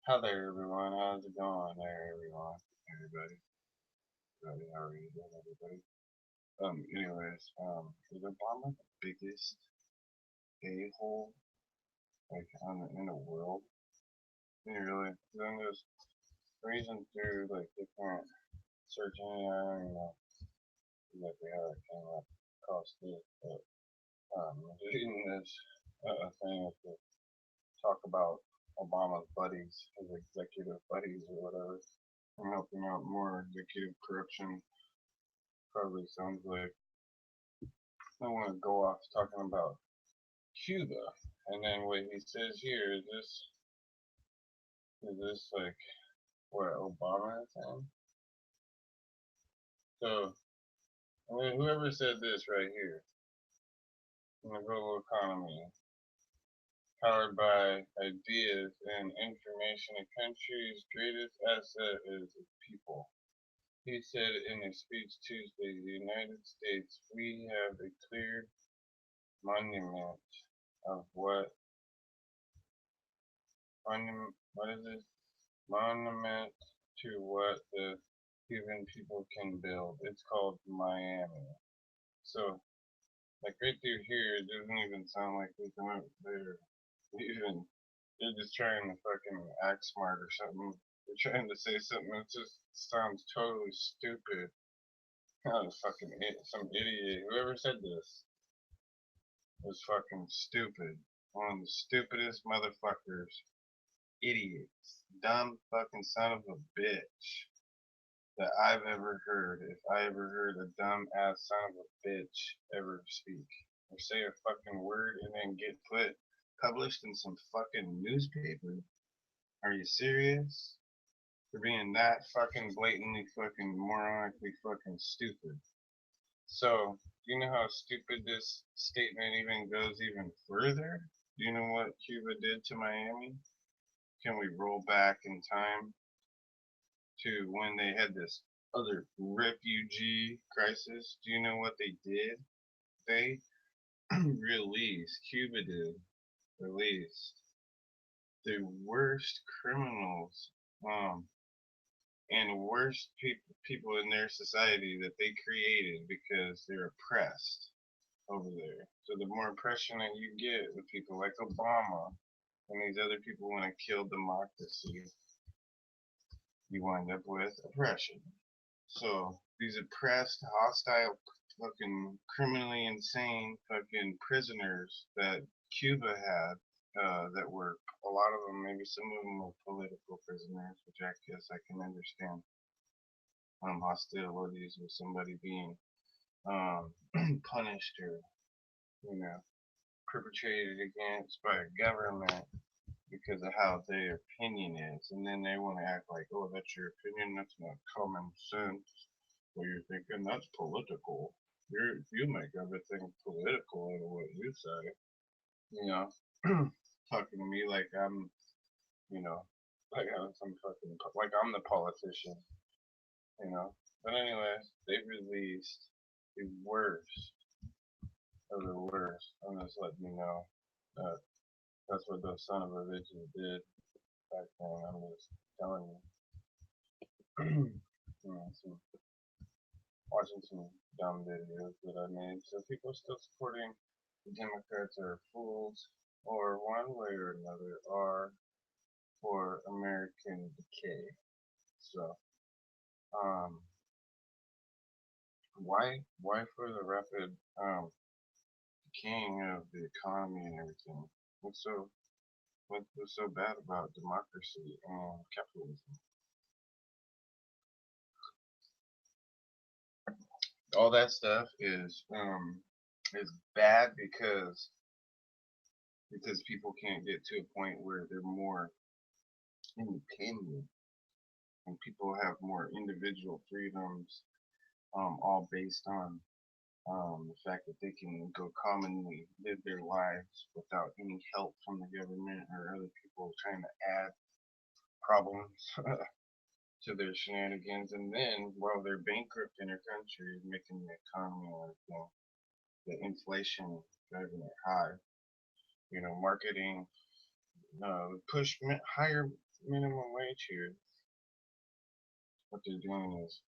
Hi there, everyone. How's it going there, everyone? Everybody. Everybody, how are you doing, everybody? Is Obama the biggest a-hole, like, in the world? Really? Then there's reason through, like, different searching, I don't know exactly how it came up across this, but, reading this, thing with the talk about Obama's buddies, his executive buddies or whatever, and helping out more executive corruption. Probably sounds like I want to go off talking about Cuba, and then what he says here is this like what Obama is saying? So I mean, whoever said this right here, in the global economy, powered by ideas and information, a country's greatest asset is its people. He said in a speech Tuesday, the United States, we have a clear monument of what is it? Monument to what the Cuban people can build. It's called Miami. So, like right through here, it doesn't even sound like they're even. They're just trying to fucking act smart or something. They're trying to say something that just sounds totally stupid. Oh, some idiot. Whoever said this was fucking stupid. One of the stupidest motherfuckers. Idiots. Dumb fucking son of a bitch that I've ever heard, if I ever heard a dumb ass son of a bitch ever speak or say a fucking word and then get put published in some fucking newspaper. Are you serious? For being that fucking blatantly fucking moronically fucking stupid. So, do you know how stupid this statement even goes even further? Do you know what Cuba did to Miami? Can we roll back in time to when they had this other refugee crisis? Do you know what they did? They Cuba did, released the worst criminals um, and worst people in their society that they created because they're oppressed over there. So the more oppression that you get with people like Obama and these other people want to kill democracy, you wind up with oppression. So these oppressed, hostile, fucking criminally insane fucking prisoners that Cuba had, that were a lot of them, maybe some of them were political prisoners, which I guess I can understand. Hostilities with somebody being um, punished or you know perpetrated against by a government because of how their opinion is, and then they want to act like, oh, that's your opinion, that's not common sense. Well, you're thinking that's political. You make everything political out of what you say. You know, talking to me like you know, like I'm some fucking, like I'm the politician. You know. But anyway, they released the worst of the worst. I'm just letting you know that that's what those son of a bitches did back then. I'm just telling you. You know, watching some dumb videos that I made. So people still supporting the Democrats are fools, or one way or another are for American Decay. So, um, why for the rapid decaying of the economy and everything? What's so bad about democracy and capitalism? All that stuff is bad because people can't get to a point where they're more independent and people have more individual freedoms, all based on the fact that they can go commonly live their lives without any help from the government or other people trying to add problems to their shenanigans. And then while they're bankrupt in their country, making the economy like the inflation driving it high, marketing push higher. minimum wage here. What they're doing is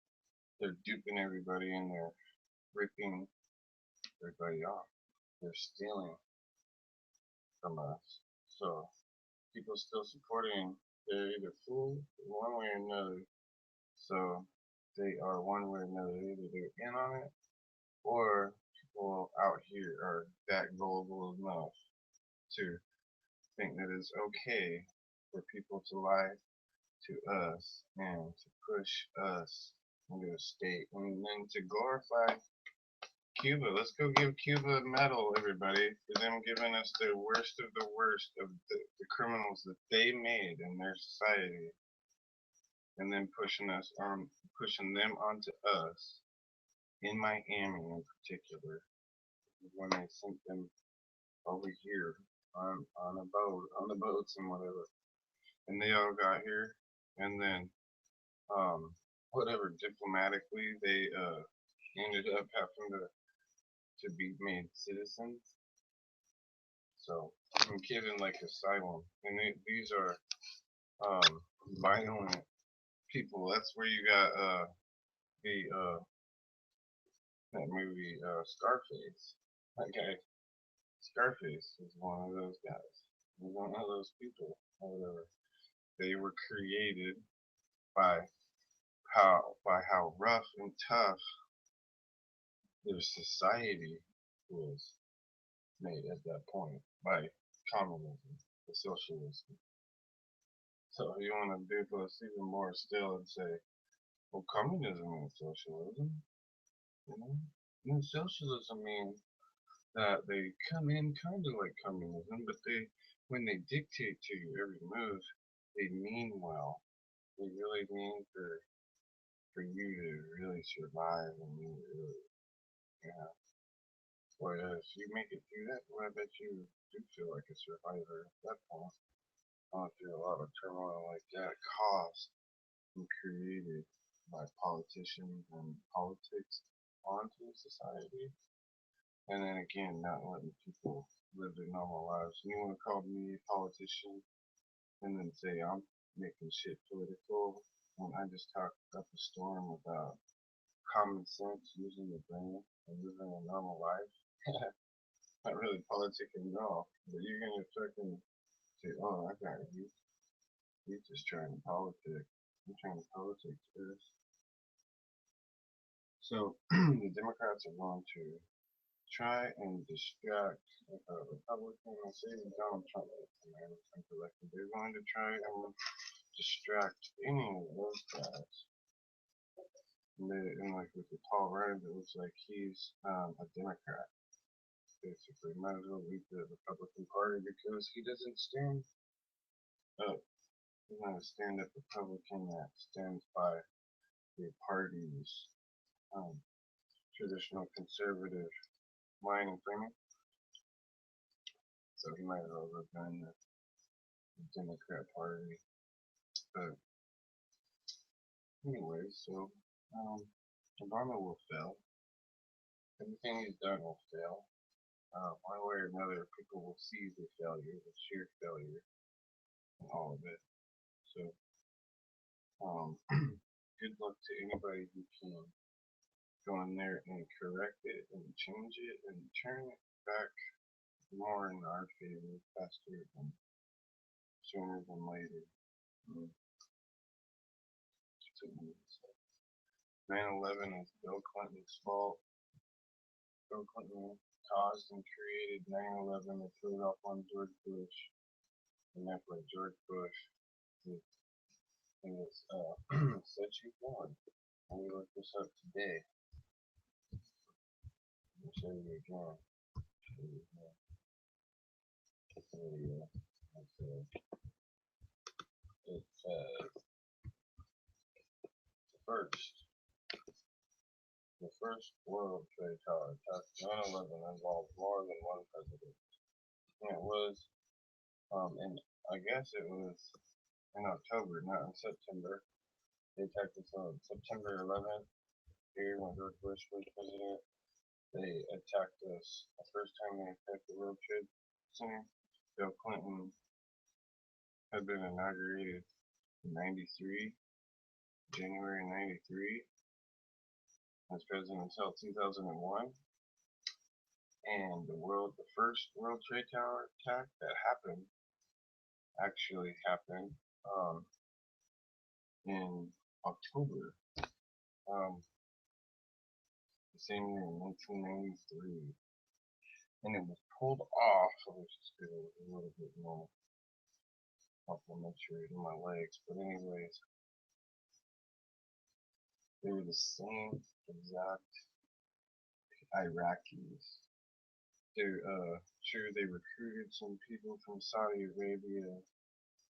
they're duping everybody and they're ripping everybody off. They're stealing from us. So people still supporting, they're either fooled one way or another. So they are one way or another, either they're in on it or people out here are that gullible enough to think that it's okay for people to lie to us and to push us into a state and then to glorify Cuba. Let's go give Cuba a medal, everybody, for them giving us the worst of the criminals that they made in their society, and then pushing them onto us in Miami in particular when they sent them over here on a boat, on the boats and whatever, and they all got here, and then um, whatever diplomatically they ended up having to be made citizens. So I'm given like asylum, and these are violent people. That's where you got the that movie Scarface. That guy Scarface is one of those guys. He's one of those people or whatever. They were created by how rough and tough their society was made at that point by communism, the socialism. So you want to be able to see them more still and say, well, communism and socialism, you know? And socialism means that they come in kind of like communism, but when they dictate to you every move, they mean well. They really mean for you to really survive and you really, you know. Boy, if you make it through that, well, I bet you do feel like a survivor at that point. I went through a lot of turmoil like that caused and created by politicians and politics onto society. And then again, not letting people live their normal lives. You want to call me a politician and then say I'm making shit political when I just talk up a storm about common sense, using your brain, and living a normal life. Not really politicking at all. But you're gonna fucking say, oh, I got you. You're just trying to politic. I'm trying to politic this. So the Democrats are going to try and distract Republican and say Donald Trump is elected. They're going to try and distract any of those guys. And like with the Paul Ryan, it looks like he's a Democrat. Basically, might as well leave the Republican Party because he doesn't stand up. He's not a stand-up Republican that stands by the party's um, traditional conservative line and framing. So he might as well go join the Democrat Party. But anyway, so Obama will fail. Everything he's done will fail. One way or another, people will see the failure, the sheer failure, and all of it. So, good luck to anybody who can go in there and correct it and change it and turn it back more in our favor faster than sooner than later. Mm. 9/11 is Bill Clinton's fault. Bill Clinton caused and created 9/11 to throw it off on George Bush. And that's why George Bush is said she won. Let me look this up today. Let me show you again. This video. It says the first World Trade Tower attack 9/11 involved more than one president. And it was, and I guess it was in October, not in September. They attacked us on September 11th. Here, when George Bush was president, they attacked us. The first time they attacked the World Trade Center, Bill Clinton had been inaugurated 93, January 93, as president until 2001. And the first World Trade Tower attack that actually happened in October, the same year in 1993. And it was pulled off, so let's just get a little bit more complimentary to my legs. But anyways, they were the same exact Iraqis. They're sure they recruited some people from Saudi Arabia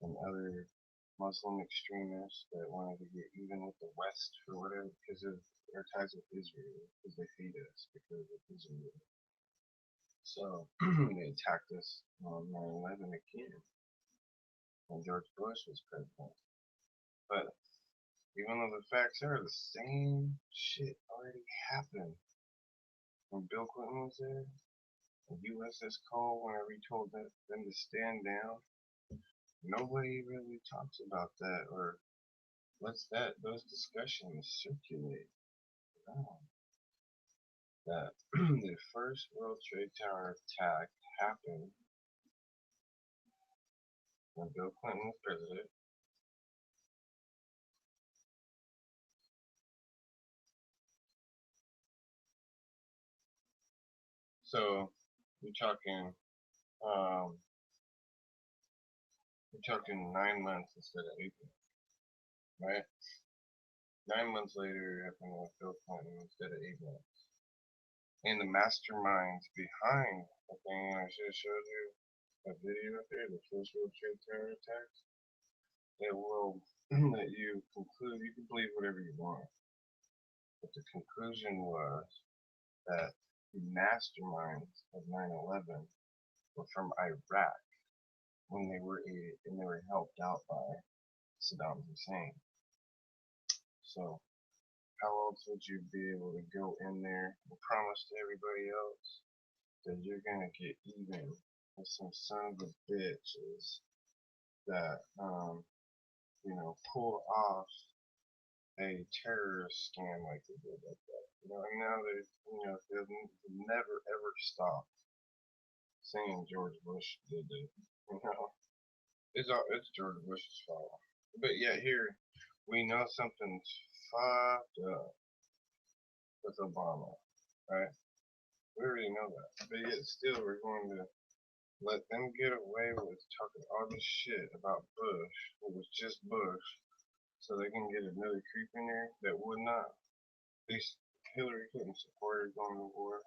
and other Muslim extremists that wanted to get even with the West for whatever, because of their ties with Israel, because they feed us because of Israel. So they attacked us on 9/11 again when George Bush was president. But even though the facts are the same shit already happened when Bill Clinton was there, the USS Cole, whenever he told them to stand down, nobody really talks about that or lets those discussions circulate around. That the first World Trade Tower attack happened when Bill Clinton was president. So we're talking 9 months instead of 8 months, right? 9 months later, it happened with Bill Clinton instead of 8 months. And the masterminds behind the thing I should have showed you a video up there, the first World Trade Tower attacks, it will let you conclude. You can believe whatever you want, but the conclusion was that the masterminds of 9/11 were from Iraq when they were aided and they were helped out by Saddam Hussein. So how else would you be able to go in there and promise to everybody else that you're gonna get even with some son of a bitches that pull off a terrorist scam like they did like that? And now they'll never ever stop saying George Bush did it. It's George Bush's fault. But yet here we know something's fucked up with Obama, right? We already know that. But yet still we're going to let them get away with talking all this shit about Bush. It was just Bush. So they can get another creep in there that would not. At least Hillary Clinton supported going to war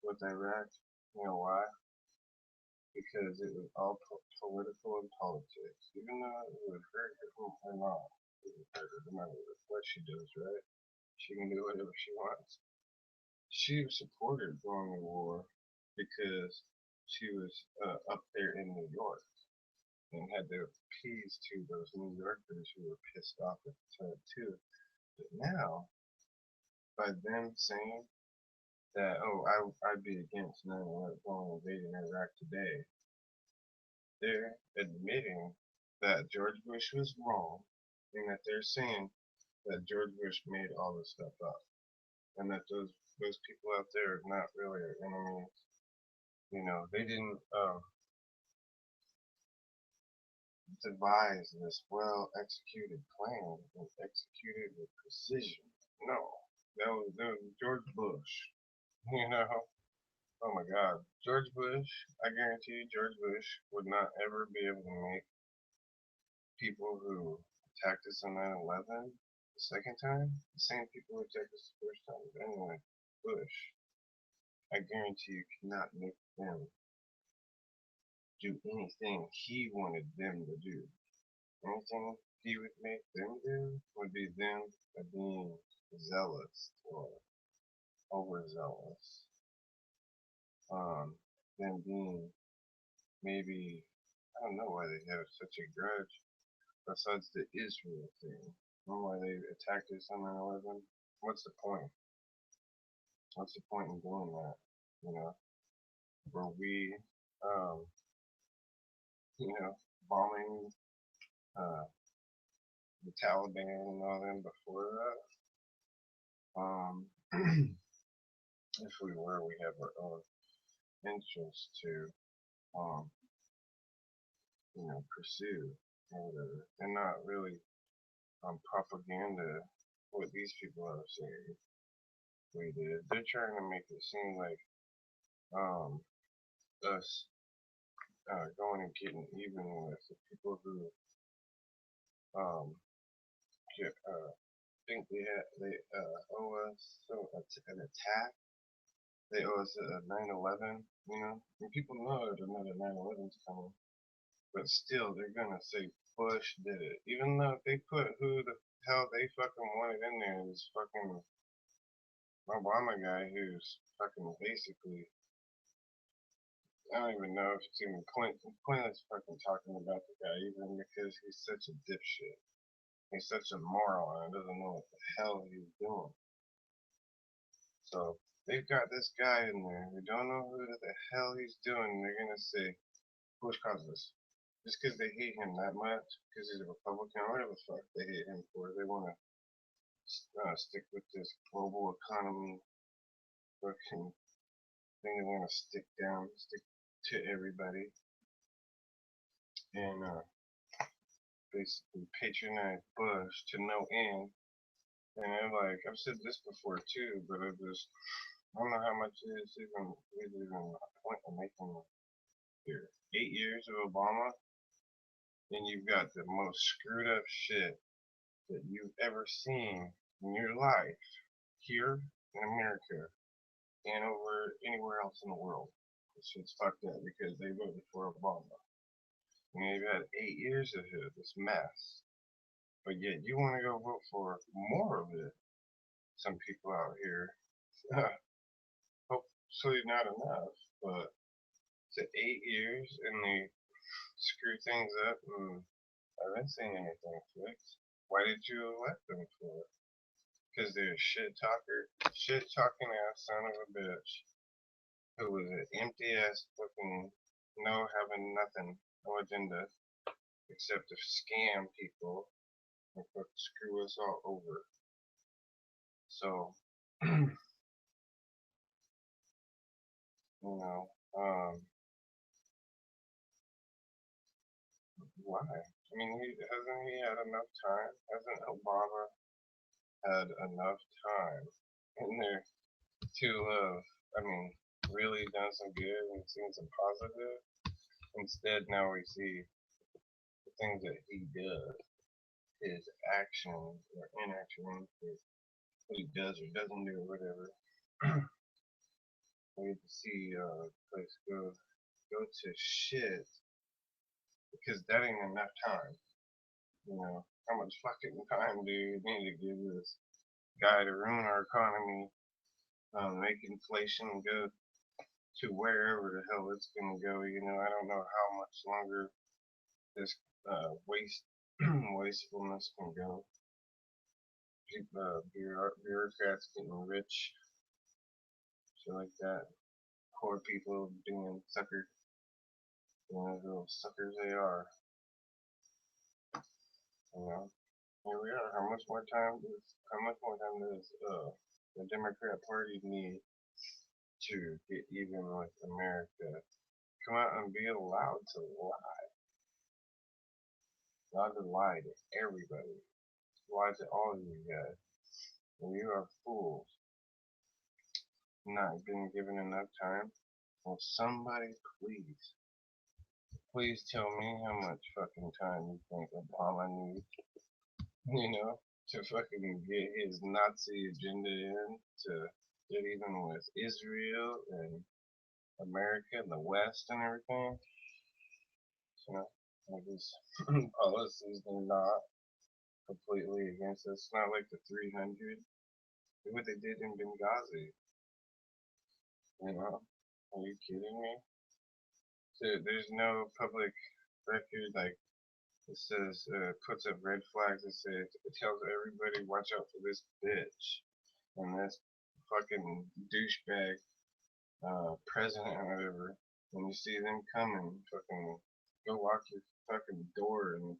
with Iraq. You know why? Because it was all political and politics. Even though it would hurt her or not, it would hurt her no matter what she does, right? She can do whatever she wants. She supported going to war because she was up there in New York and had to appease to those New Yorkers who were pissed off at the time too. But now, by them saying that, I'd be against 9/11 going invading Iraq today, they're admitting that George Bush was wrong, and that they're saying that George Bush made all this stuff up, and that those people out there are not really our enemies. They didn't devise this well executed plan and execute it with precision. No, that was George Bush. Oh my God, George Bush. I guarantee you, George Bush would not ever be able to make people who attacked us on 9/11 the second time the same people who attacked us the first time. But anyway, Bush, I guarantee you cannot make them do anything he wanted them to do. Anything he would make them do would be them being zealous or overzealous. Them being maybe, I don't know why they have such a grudge besides the Israel thing. Why they attacked us on 9/11? What's the point? What's the point in doing that? Were we, bombing the Taliban and all them before that. If we were, we have our own interests to, um, pursue or whatever. They're not really propaganda. What these people are saying we did. They're trying to make it seem like um, us going and getting even with the people who um, get, think they owe us an attack. They owe us a 9/11, and people know that another 9/11 is coming, but still they're gonna say Bush did it, even though if they put who the hell they fucking wanted in there, this fucking Obama guy who's fucking basically, I don't even know if it's even Clinton's fucking talking about the guy even because he's such a dipshit. He's such a moron and doesn't know what the hell he's doing. So they've got this guy in there who don't know who the hell he's doing. They're gonna say Bush caused this. Just because they hate him that much, because he's a Republican, or whatever the fuck they hate him for, they want to stick with this global economy fucking thing. They want to stick to everybody, and basically patronize Bush to no end. And I'm like, I've said this before too, but I don't know how much is even a point of making here. 8 years of Obama, and you've got the most screwed up shit that you've ever seen in your life here in America and over anywhere else in the world. This shit's fucked up because they voted for Obama. And you've had 8 years of this mess. But yet you want to go vote for more of it. Some people out here. Hopefully not enough, but to 8 years and they screw things up and I haven't seen anything fixed. Why did you elect them for? Because they're a shit talking ass son of a bitch who was an empty ass fucking having nothing, no agenda except to scam people and screw us all over. So, why? I mean, hasn't he had enough time? Hasn't Obama had enough time in there to really done some good and seen some positive? Instead, now we see the things that he does, his actions or inactions, or what he does or doesn't do, or whatever. We get to see place go to shit because that ain't enough time. How much fucking time do you need to give this guy to ruin our economy, make inflation go to wherever the hell it's gonna go? I don't know how much longer this wastefulness can go. Bureaucrats getting rich, shit like that. Poor people being suckered. Little suckers they are. Here we are. How much more time does the Democrat Party need to get even with America? Come out and be allowed to lie. Allowed to lie to everybody. Lie to all of you guys. And you are fools. Not being given enough time. Well, somebody please tell me how much fucking time you think Obama needs, to fucking get his Nazi agenda in, to get even with Israel and America and the West and everything. Like his policies are not completely against us. It's not like the 300. Look what they did in Benghazi. Are you kidding me? So there's no public record like it says, puts up red flags and says, it tells everybody watch out for this bitch and this fucking douchebag president or whatever. When you see them coming, fucking go lock your fucking door and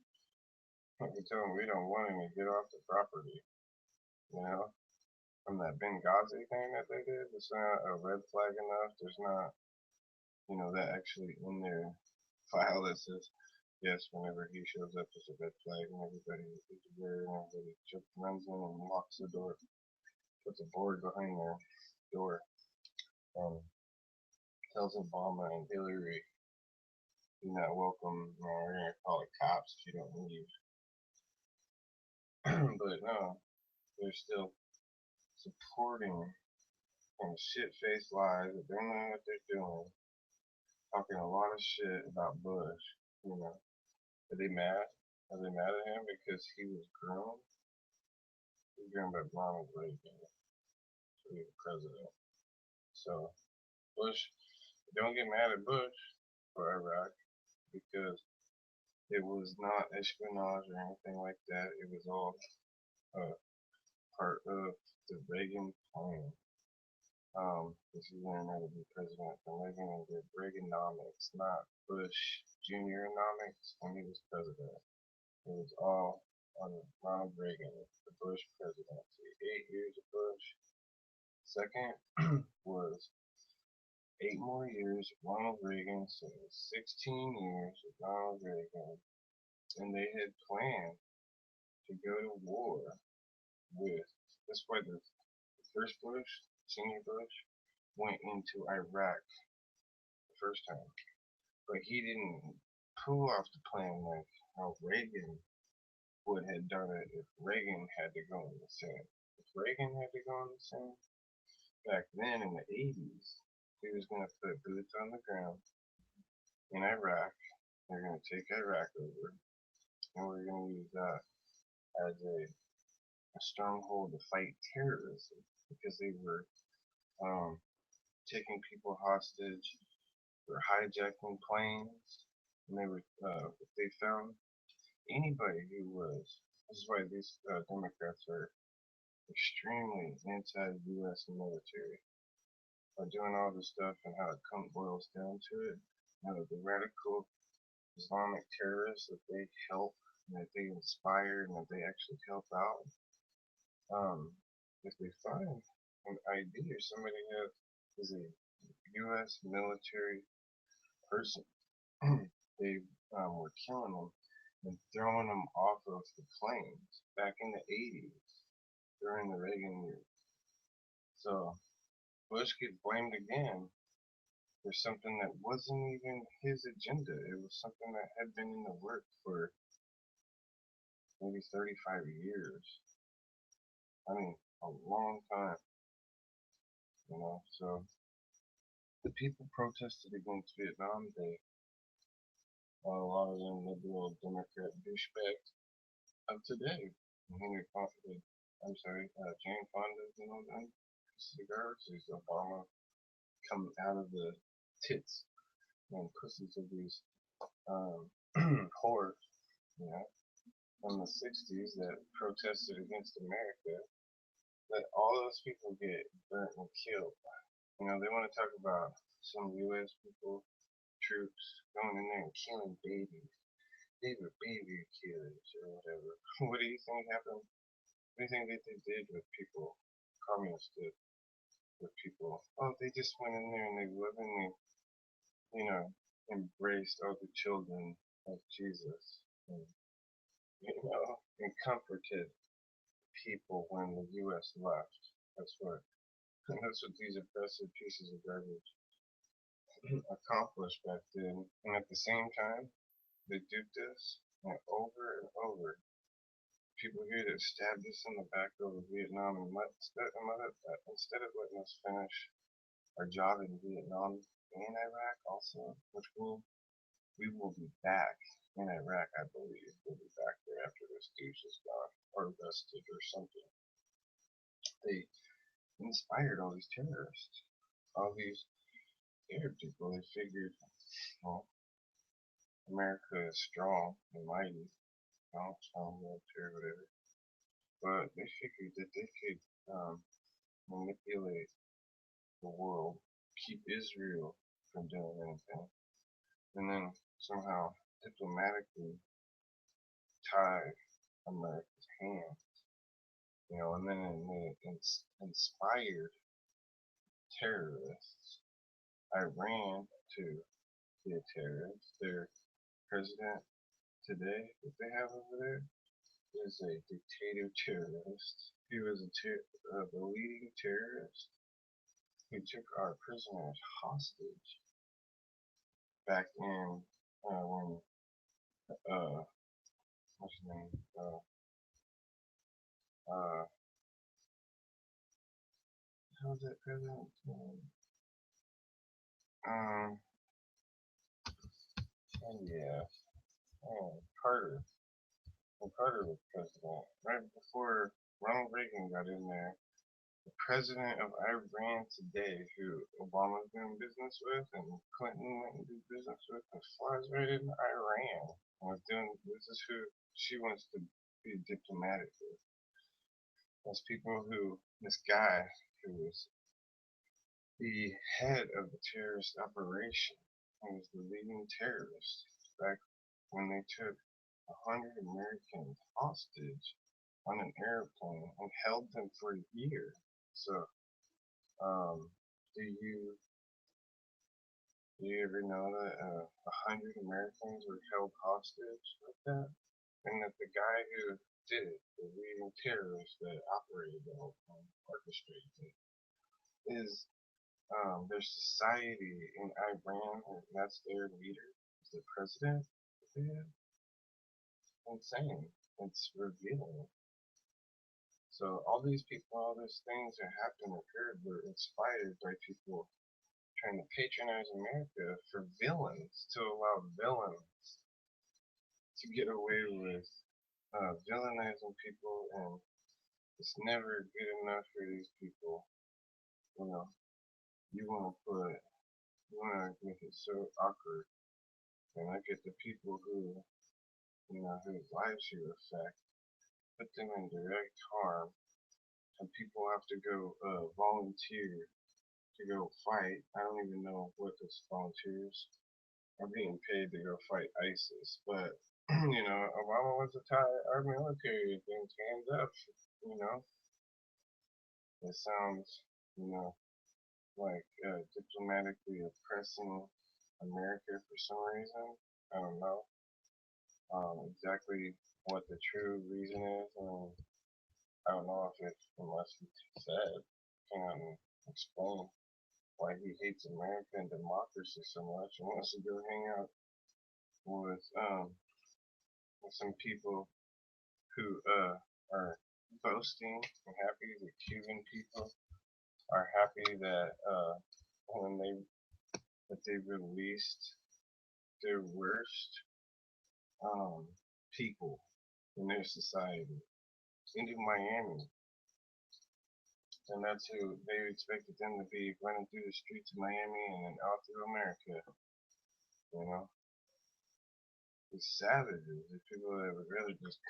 We tell them we don't want him to get off the property, you know, from that Benghazi thing that they did. It's not a red flag enough. There's not, that actually in their file that says, yes, whenever he shows up, it's a red flag, and everybody is aware, and everybody just runs in and locks the door, puts a board behind their door, and tells Obama and Hillary, you're not welcome, we're going to call the cops if you don't leave. But no, they're still supporting kind of shit-faced lies that they know what they're doing, talking a lot of shit about Bush, Are they mad? Are they mad at him because he was groomed? He was groomed by Ronald Reagan to be the president. So Bush, don't get mad at Bush for Iraq because it was not espionage or anything like that. It was all part of the Reagan plan. If you learn how to be president from Reagan and did Reaganomics, not Bush Jr.nomics when he was president. It was all on Ronald Reagan, the Bush presidency. 8 years of Bush. Second was 8 more years of Ronald Reagan, so 16 years of Ronald Reagan. And they had planned to go to war with, that's why the first Bush, senior Bush, went into Iraq the first time. But he didn't pull off the plan like how Reagan would have done it if Reagan had to go in the Senate. If Reagan had to go in the Senate, back then in the 80s, he was going to put boots on the ground in Iraq. They're going to take Iraq over, and we're going to use that as a stronghold to fight terrorism because they were taking people hostage, they were hijacking planes, and they found anybody who was. This is why these Democrats are extremely anti-U.S. military. By doing all this stuff and how it boils down to it, the radical Islamic terrorists that they help, and that they inspire, and that they actually help out. If they find an ID or somebody that is a U.S. military person, they were killing them and throwing them off of the planes back in the 80s during the Reagan years. So Bush gets blamed again for something that wasn't even his agenda. It was something that had been in the works for maybe 35 years. I mean, a long time. So the people protested against Vietnam. A lot of them liberal Democrat douchebags of today. Henry Fonda, Jane Fonda, them cigars. These Obama come out of the tits and pussies of these whores, from the 60s that protested against America. Let all those people get burnt and killed. They want to talk about some U.S. people, troops, going in there and killing babies. They were baby killers or whatever. What do you think happened? What do you think that they did with people? Communists did with people. Oh, they just went in there and they lovingly, embraced all the children of Jesus. And comforted people when the U.S. left. That's what these oppressive pieces of garbage accomplished back then. And at the same time, they did this over and over. People here that stabbed us in the back over Vietnam, and instead of letting us finish our job in Vietnam and Iraq also, which means we will be back in Iraq, I believe. We'll be back there after this douche is gone, or arrested or something. They inspired all these terrorists, all these Arab people. They figured, well, America is strong and mighty, strong military, whatever. But they figured that they could manipulate the world, keep Israel from doing anything, and then somehow diplomatically tie America's hands. And then it inspired terrorists. Iran to be a terrorist. Their president today that they have over there is a dictator terrorist. He was the leading terrorist who took our prisoners hostage back in when what's his name how was that president? Oh yeah, Carter. When Carter was president, right before Ronald Reagan got in there, the president of Iran today, who Obama's doing business with and Clinton went and did business with, and flies right into Iran and was doing this is who she wants to be diplomatic with. Those people who this guy who was the head of the terrorist operation, he was the leading terrorist back when they took 100 Americans hostage on an airplane and held them for a year. So, do you ever know that 100 Americans were held hostage like that, and that the guy who did it, the leading terrorist that operated the whole thing, orchestrated it, is their society in Iran, and that's their leader, is the president. Yeah, insane. It's revealing. So all these people, all these things that happened occurred were inspired by people trying to patronize America for villains, to allow villains to get away with villainizing people, and it's never good enough for these people. You know, you want to make it so awkward, and look at the people who, whose lives you affect, put them in direct harm, and people have to go volunteer to go fight. I don't even know what those volunteers are being paid to go fight ISIS, but Obama wants to tie our military things hands up. You know, it sounds, like diplomatically oppressing America for some reason. I don't know exactly what the true reason is, and I don't know if it's unless he said, can explain why he hates America and democracy so much and wants to go hang out with some people who are boasting and happy. The Cuban people are happy that when they released their worst people in their society into Miami, and that's who they expected them to be running through the streets of Miami and then out through America. You know, these savages, the people that would rather just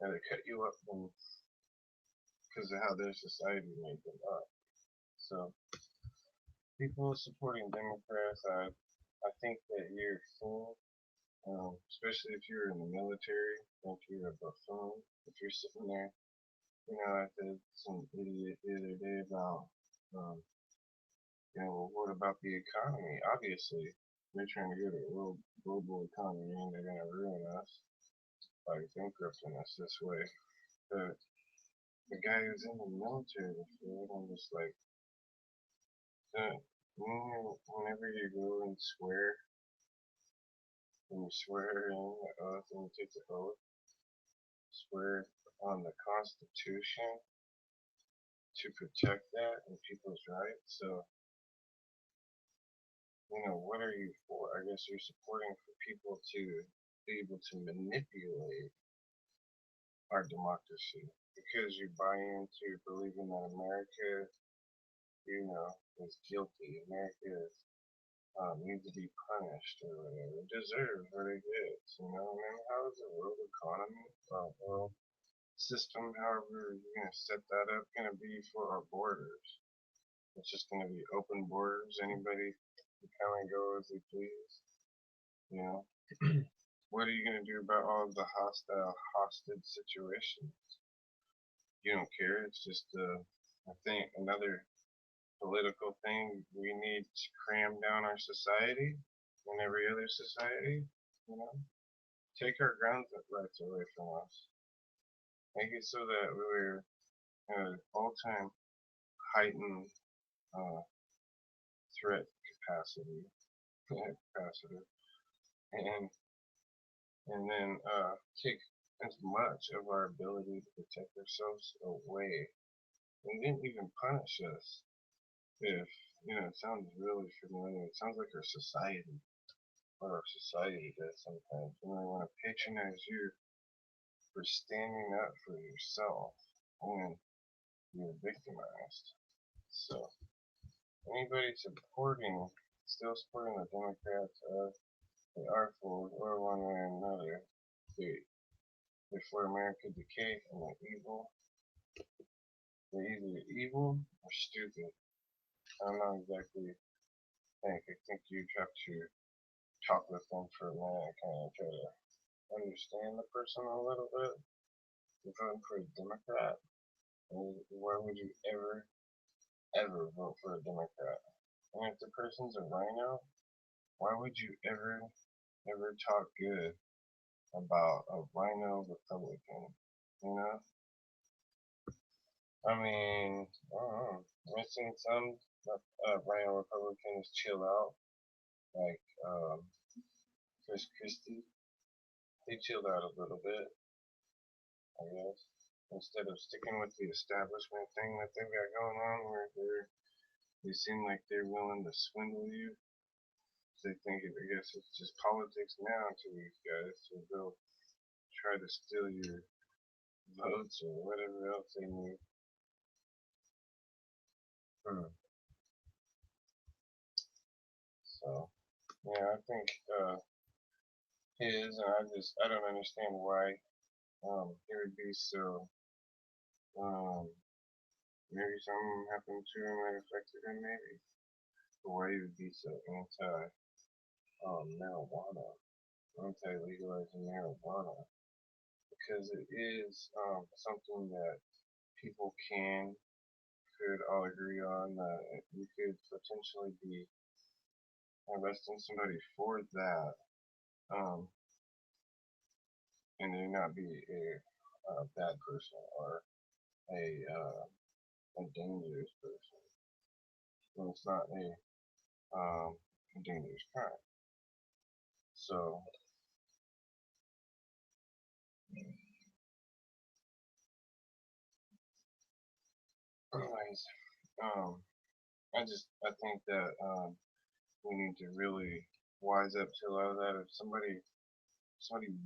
rather cut you up than because of how their society made them up. So, people supporting Democrats, I think that you're a fool, especially if you're in the military, if you're a buffoon, if you're sitting there. I did some idiot the other day about, well, what about the economy? Obviously, they're trying to get a global economy and they're going to ruin us by bankrupting us this way. But the guy who's in the military before, I'm just like, whenever you go and swear, when you swear in the oath and you take the oath, swear on the Constitution to protect that and people's rights. So, what are you for? I guess you're supporting for people to be able to manipulate our democracy because you buy into believing that America, is guilty. America needs to be punished or whatever. It deserves what it gets. How is the world economy, world system, however you're going to set that up, going to be for our borders? It's just going to be open borders. Anybody can come and go as they please. what are you going to do about all of the hostage situations? You don't care. It's just, I think, another political thing we need to cram down our society and every other society. You know, take our gun rights away from us. Make it so that we're at all-time heightened uh, threat capacity, and then take as much of our ability to protect ourselves away, and then even punish us if it sounds really familiar. It sounds like our society, or our society does sometimes. When they want to patronize you for standing up for yourself when you're victimized. So anybody still supporting the Democrats, they are fooled, or one way or another. They're for American Decay, and they're evil. They're either evil or stupid. I don't know exactly. I think you have to talk with them for a minute, kind of try to understand the person a little bit. You're voting for a Democrat. Why would you ever vote for a Democrat? And if the person's a rhino, why would you ever talk good about a rhino Republican? You know? I mean, I don't know. I've seen some rhino Republicans chill out, like Chris Christie. He chilled out a little bit, I guess. Instead of sticking with the establishment thing that they've got going on, where they seem like they're willing to swindle you. They think I guess it's just politics now to these guys, so they'll try to steal your votes or whatever else they need. Hmm. So yeah, I think his, and I don't understand why he would be so um maybe something happened to him that affected him maybe, but why he would be so anti marijuana, anti legalizing marijuana, because it is something that people could all agree on that you could potentially be arresting somebody for that, um, and they not be a bad person or a dangerous person. And it's not a dangerous crime. So, anyways, I think that we need to really wise up to a lot of that. If somebody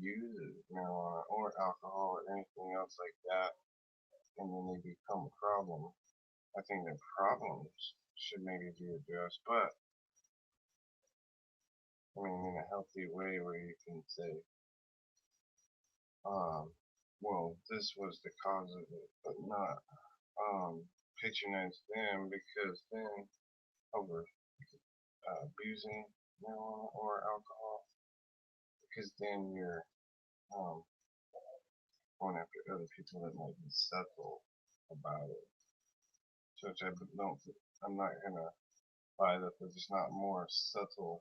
uses marijuana or alcohol or anything else like that, and then they become a problem, I think that problems should maybe be addressed, but I mean in a healthy way where you can say, well, this was the cause of it, but not patronize them because then over abusing marijuana or alcohol, because then you're um, going after other people that might be subtle about it. So which I don't, I'm not gonna buy that there's just not more subtle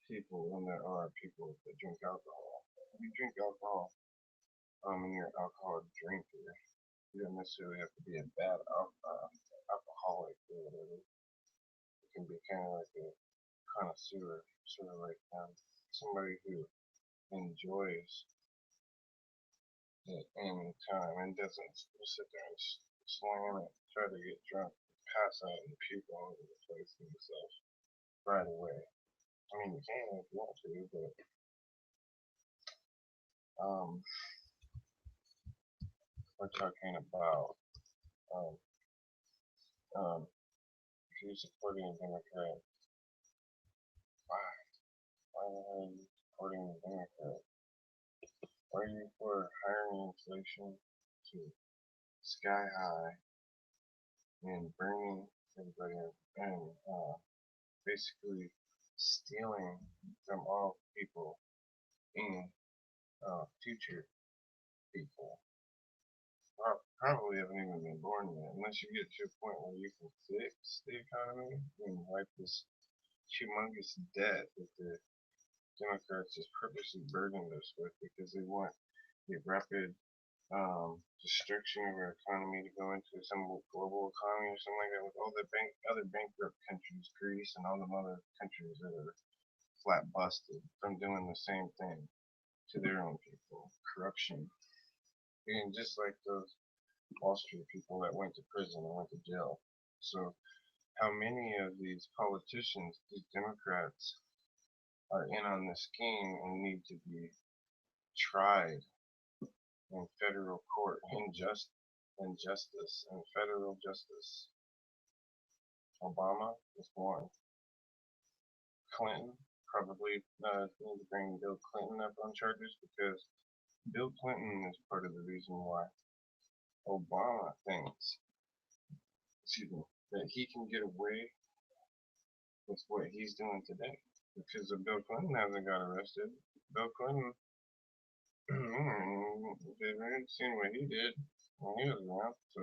people than there are people that drink alcohol. If you drink alcohol, and you're an alcoholic drinker, you don't necessarily have to be a bad alcoholic or whatever. You can be kind of like a connoisseur, sort of like somebody who enjoys it any time and doesn't sit there and slam it, try to get drunk, pass out and puke all over the place themselves right away. I mean, you can if you want to, but um, we're talking about um, if you're supporting a Democrat, why? Why the hell are you supporting a Democrat? Why are you for hiring inflation to sky high and burning everybody and basically stealing from all people in future people probably haven't even been born yet, unless you get to a point where you can fix the economy and wipe this humongous debt that the Democrats just purposely burdened us with because they want the rapid destruction of our economy to go into some global economy or something like that with all the other bankrupt countries, Greece and all the other countries that are flat busted from doing the same thing to their own people. Corruption. And just like those Wall Street people that went to prison and went to jail. So how many of these politicians, these Democrats, are in on this scheme and need to be tried in federal court in justice and federal justice. Obama is one. Clinton probably need to bring Bill Clinton up on charges because Bill Clinton is part of the reason why Obama thinks, that he can get away with what he's doing today because Bill Clinton hasn't got arrested. Bill Clinton, they've seen what he did when he was around. So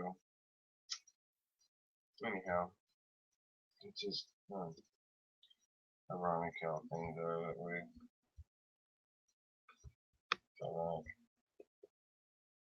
anyhow, it's just ironic how things are that way.